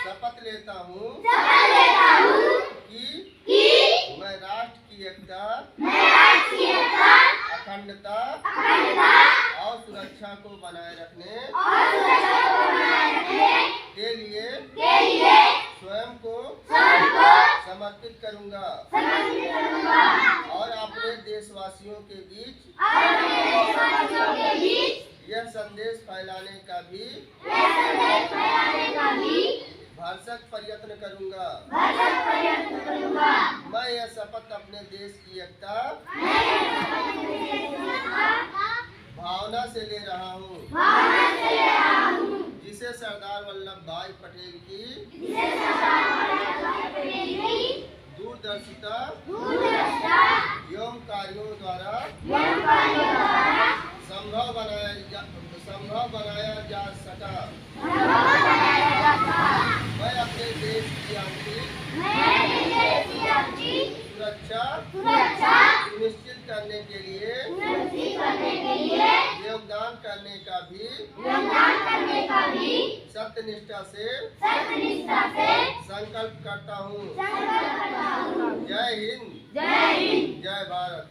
शपथ लेता हूँ कि मैं राष्ट्र की एकता, अखंडता और सुरक्षा को बनाए रखने के लिए स्वयं को समर्पित करूंगा और अपने देशवासियों के बीच यह संदेश फैलाने का भी भरसक प्रयत्न करूंगा। मैं यह शपथ अपने देश की एकता भावना से ले रहा हूँ, जिसे सरदार वल्लभ भाई पटेल की दूरदर्शिता एवं कार्यों द्वारा संभव बनाया जा सका। मैं अपने देश की आंतरिक सुरक्षा सुनिश्चित करने के लिए योगदान करने का भी सत्यनिष्ठा से संकल्प करता हूँ। जय हिंद, जय भारत।